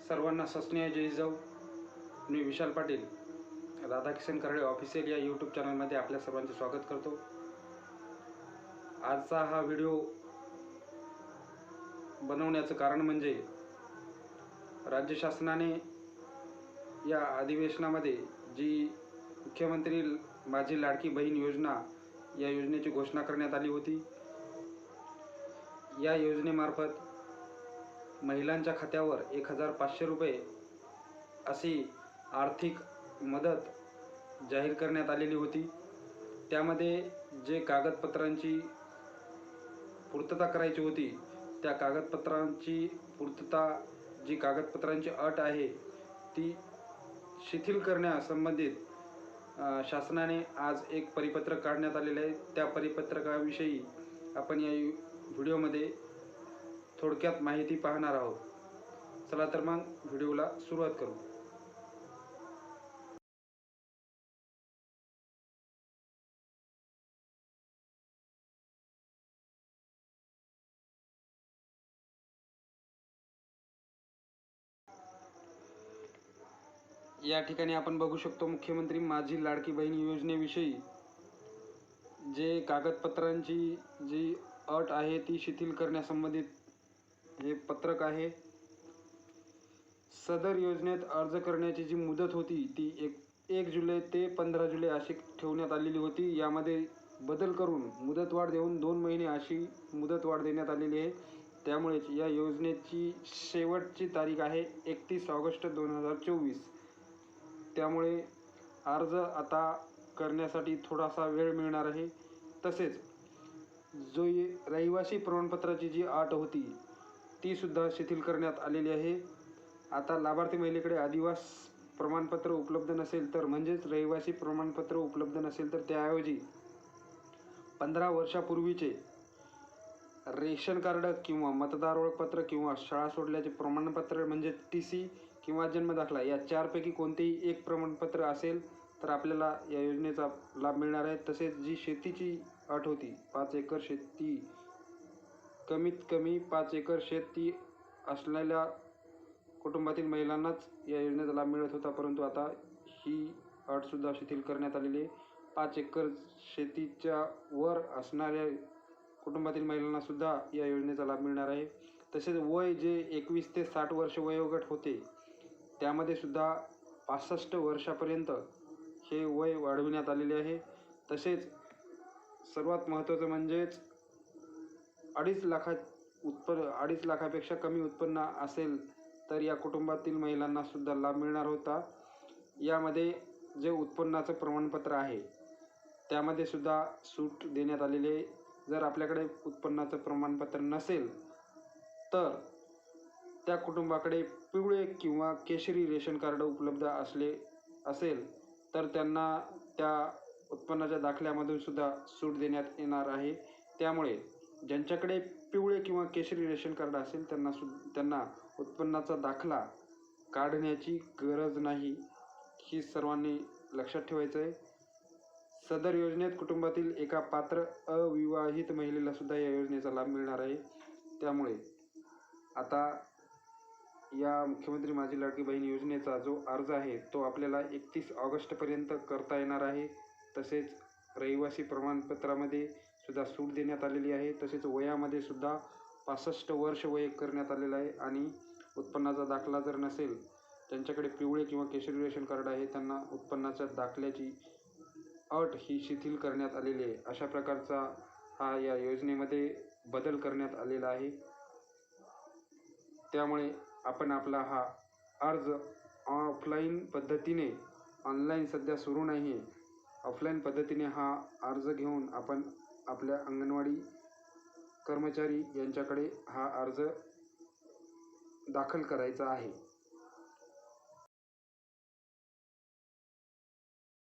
सर्वांना सस्नेह जय जिजाऊ. मी विशाल पाटील राधाकिशन करडे ऑफिशियल या यूट्यूब चॅनलमध्ये आपल्या सर्वांचे स्वागत करतो. आजचा हा व्हिडिओ बनवण्याचं कारण म्हणजे राज्य शासनाने या अधिवेशनामध्ये जी मुख्यमंत्री माझी लाडकी बहीण योजना या योजनेची घोषणा करण्यात आली होती. या योजनेमार्फत महिलांच्या खात्यावर 1500 रुपये अशी आर्थिक मदत जाहीर करण्यात आलेली होती. त्यामध्ये जे कागदपत्रांची पूर्तता करायची होती त्या कागदपत्रांची पूर्तता जी कागदपत्रांची अट आहे ती शिथिल करण्यासंबंधित शासनाने आज एक परिपत्रक काढण्यात आलेले आहे. त्या परिपत्रकाविषयी आपण या व्हिडिओमध्ये थोडक्यात माहिती पाहणार आहोत. चला तर मग व्हिडिओला सुरुवात करू. या ठिकाणी आपण बघू शकतो मुख्यमंत्री माझी लाडकी बहीण योजनेविषयी जे कागदपत्रांची जी अट आहे ती शिथिल करण्यासंबंधित हे पत्रक आहे. सदर योजनेत अर्ज करण्याची जी मुदत होती ती 1 जुलै ते 15 जुलै अशी ठेवण्यात आलेली होती. यामध्ये बदल करून मुदतवाढ देऊन 2 महिने अशी मुदतवाढ देण्यात आलेली आहे. त्यामुळेच या योजनेची शेवटची तारीख आहे 31 ऑगस्ट 2024. त्यामुळे अर्ज आता करण्यासाठी थोडासा वेळ मिळणार आहे. तसेच जो रहिवासी प्रमाणपत्राची जी अट होती ती सुद्धा शिथिल करण्यात आलेली आहे. आता लाभार्थी महिलेकडे आदिवास प्रमाणपत्र उपलब्ध नसेल तर म्हणजेच रहिवासी प्रमाणपत्र उपलब्ध नसेल तर त्याऐवजी 15 वर्षापूर्वीचे रेशन कार्ड किंवा मतदार ओळखपत्र किंवा शाळा सोडल्याचे प्रमाणपत्र म्हणजे TC किंवा जन्मदाखला या 4 पैकी कोणतेही एक प्रमाणपत्र असेल तर आपल्याला या योजनेचा लाभ मिळणार आहे. तसेच जी शेतीची अट होती 5 एकर शेती कमीत कमी 5 एकर शेती असलेल्या कुटुंबातील महिलांनाच या योजनेचा लाभ मिळत होता, परंतु आता ही अटसुद्धा शिथिल करण्यात आलेली आहे. 5 एकर शेतीच्या वर असणाऱ्या कुटुंबातील महिलांनासुद्धा या योजनेचा लाभ मिळणार आहे. तसेच वय जे 21 ते 60 वर्ष वयोगट होते त्यामध्ये सुद्धा 65 वर्षापर्यंत हे वय वाढविण्यात आलेले आहे. तसेच सर्वात महत्त्वाचं म्हणजेच 2.5 लाखापेक्षा कमी उत्पन्न असेल तर या कुटुंबातील महिलांनासुद्धा लाभ मिळणार होता. यामध्ये जे उत्पन्नाचं प्रमाणपत्र आहे त्यामध्ये सुद्धा सूट देण्यात आलेली आहे. जर आपल्याकडे उत्पन्नाचं प्रमाणपत्र नसेल तर त्या कुटुंबाकडे पिवळे किंवा केशरी रेशन कार्ड उपलब्ध असेल तर त्यांना त्या उत्पन्नाच्या दाखल्यामधून सुद्धा सूट देण्यात येणार आहे. त्यामुळे ज्यांच्याकडे पिवळे किंवा केशरी रेशन कार्ड असेल त्यांना उत्पन्नाचा दाखला काढण्याची गरज नाही, ही सर्वांनी लक्षात ठेवायचं आहे. सदर योजनेत कुटुंबातील एका पात्र अविवाहित महिलेला सुद्धा या योजनेचा लाभ मिळणार आहे. त्यामुळे आता या मुख्यमंत्री माझी लाडकी बहीण योजनेचा जो अर्ज आहे तो आपल्याला 31 ऑगस्टपर्यंत करता येणार आहे. तसेच रहिवासी प्रमाणपत्रामध्ये सुद्धा सूट देण्यात आलेली आहे. तसेच वयामध्ये सुद्धा 65 वर्ष वय करण्यात आलेलं आहे. आणि उत्पन्नाचा दाखला जर नसेल, ज्यांच्याकडे पिवळे किंवा केशरी रेशन कार्ड आहे त्यांना उत्पन्नाच्या दाखल्याची अट ही शिथिल करण्यात आलेली आहे. अशा प्रकारचा हा या योजनेमध्ये बदल करण्यात आलेला आहे. त्यामुळे आपण आपला हा अर्ज ऑफलाईन पद्धतीने, ऑनलाईन सध्या सुरू नाही आहे, ऑफलाईन पद्धतीने हा अर्ज घेऊन आपण आपल्या अंगणवाडी कर्मचारी यांच्याकडे हा अर्ज दाखल करायचा आहे.